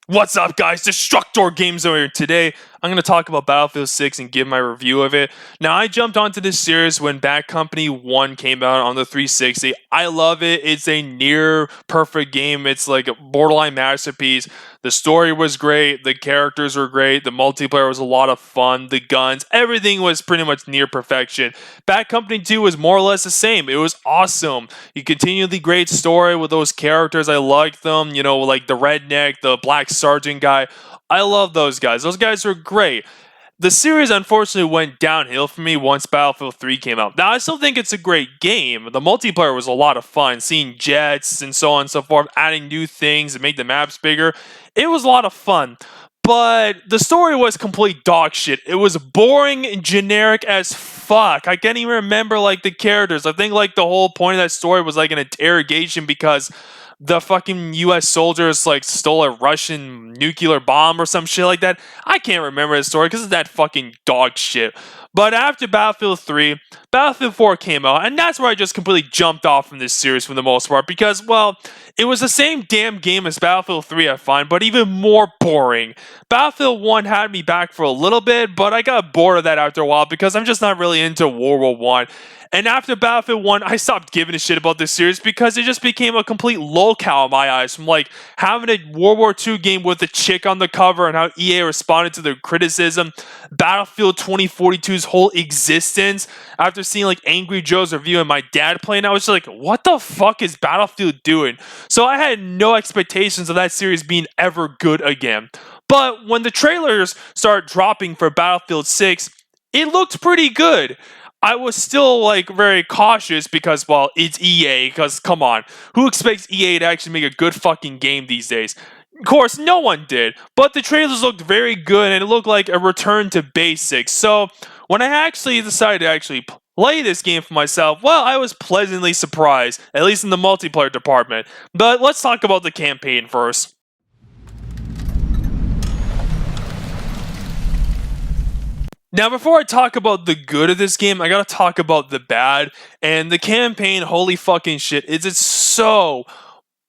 What's up, guys? Destructor Games over here. Today, I'm going to talk about Battlefield 6 and give my review of it. Now, I jumped onto this series when Bad Company 1 came out on the 360. I love it. It's a near perfect game. It's like a borderline masterpiece. The story was great. The characters were great. The multiplayer was a lot of fun. The guns, everything was pretty much near perfection. Bad Company 2 was more or less the same. It was awesome. You continued the great story with those characters. I liked them. You know, like the redneck, the black sergeant guy. I love those guys. Those guys were great. The series unfortunately went downhill for me once Battlefield 3 came out. Now, I still think it's a great game. The multiplayer was a lot of fun, seeing jets and so on and so forth, adding new things and make the maps bigger. It was a lot of fun. But the story was complete dog shit. It was boring and generic as fuck. I can't even remember like the characters. I think like the whole point of that story was like an interrogation because the fucking US soldiers like stole a Russian nuclear bomb or some shit like that. I can't remember the story because of that fucking dog shit. But after Battlefield 3, Battlefield 4 came out, and that's where I just completely jumped off from this series for the most part because, well, it was the same damn game as Battlefield 3, I find, but even more boring. Battlefield 1 had me back for a little bit, but I got bored of that after a while because I'm just not really into World War 1. And after Battlefield 1, I stopped giving a shit about this series because it just became a complete lolcow in my eyes. From like having a World War 2 game with a chick on the cover and how EA responded to their criticism, Battlefield 2042's whole existence, after seeing like Angry Joe's review and my dad playing, I was just like, what the fuck is Battlefield doing? So I had no expectations of that series being ever good again. But when the trailers started dropping for Battlefield 6, it looked pretty good. I was still like very cautious because, well, it's EA, because come on, who expects EA to actually make a good fucking game these days? Of course, no one did, but the trailers looked very good and it looked like a return to basics. So when I actually decided to actually play this game for myself, well, I was pleasantly surprised, at least in the multiplayer department. But let's talk about the campaign first. Now, before I talk about the good of this game, I gotta talk about the bad. And the campaign, holy fucking shit, it's so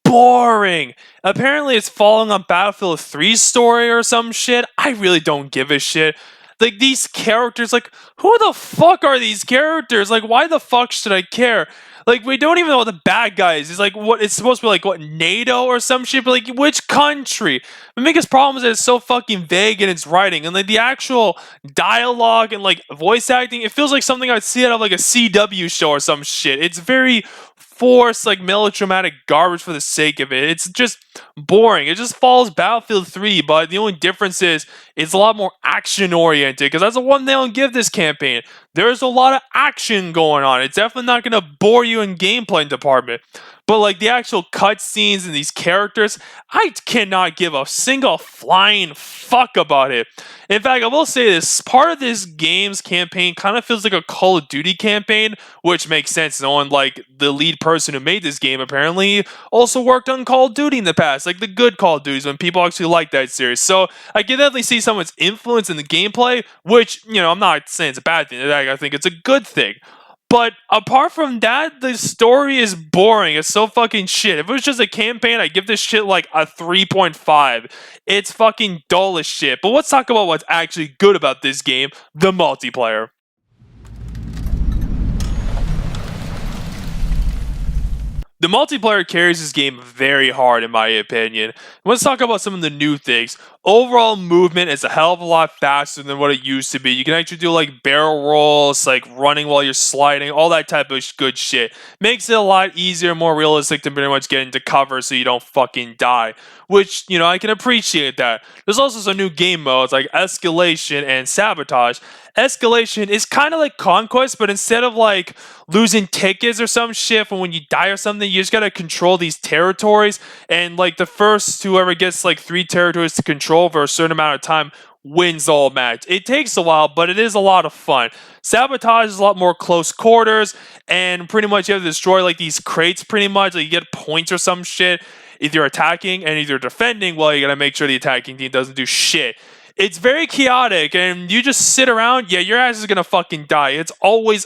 boring. Apparently, it's following on Battlefield 3's story or some shit. I really don't give a shit. Like, these characters, like, who the fuck are these characters? Like, why the fuck should I care? Like, we don't even know what the bad guy is. It's like, what, it's supposed to be like, what, NATO or some shit? But, like, which country? The biggest problem is that it's so fucking vague in its writing. And, like, the actual dialogue and, like, voice acting, it feels like something I'd see out of, like, a CW show or some shit. It's very forced, like, melodramatic garbage for the sake of it. It's just boring. It just follows Battlefield 3, but the only difference is it's a lot more action-oriented, because that's the one they don't give this campaign. There's a lot of action going on. It's definitely not going to bore you in gameplay department. But like the actual cutscenes and these characters, I cannot give a single flying fuck about it. In fact, I will say this, part of this game's campaign kind of feels like a Call of Duty campaign, which makes sense knowing like the lead person who made this game apparently also worked on Call of Duty in the past, like the good Call of Duties when people actually like that series. So I can definitely see someone's influence in the gameplay, which, you know, I'm not saying it's a bad thing. I think it's a good thing. But apart from that, the story is boring. It's so fucking shit. If it was just a campaign, I'd give this shit like a 3.5. It's fucking dull as shit. But let's talk about what's actually good about this game, the multiplayer. The multiplayer carries this game very hard, in my opinion. Let's talk about some of the new things. Overall movement is a hell of a lot faster than what it used to be. You can actually do like barrel rolls, like running while you're sliding, all that type of good shit. Makes it a lot easier, more realistic to pretty much get into cover so you don't fucking die. Which, you know, I can appreciate that. There's also some new game modes like Escalation and Sabotage. Escalation is kind of like Conquest, but instead of like losing tickets or some shit when you die or something, you just gotta control these territories. And like the first whoever gets like 3 territories to control for a certain amount of time wins the whole match. It takes a while, but it is a lot of fun. Sabotage is a lot more close quarters, and pretty much you have to destroy like these crates pretty much. Like you get points or some shit if you're attacking, and if you're defending, well, you gotta make sure the attacking team doesn't do shit. It's very chaotic, and you just sit around, yeah, your ass is gonna fucking die. It's always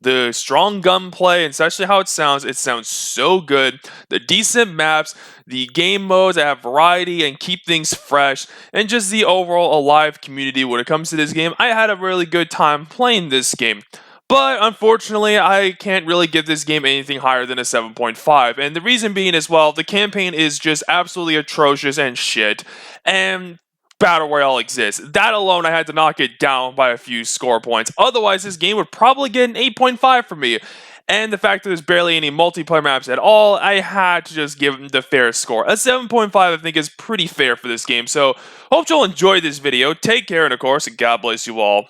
The strong gunplay, and especially how it sounds so good. The decent maps, the game modes that have variety and keep things fresh, and just the overall alive community when it comes to this game. I had a really good time playing this game. But unfortunately, I can't really give this game anything higher than a 7.5. And the reason being as well, the campaign is just absolutely atrocious and shit. And Battle Royale exists. That alone, I had to knock it down by a few score points. Otherwise, this game would probably get an 8.5 from me. And the fact that there's barely any multiplayer maps at all, I had to just give them the fair score. A 7.5, I think, is pretty fair for this game. So, hope you'll enjoy this video. Take care, and of course, God bless you all.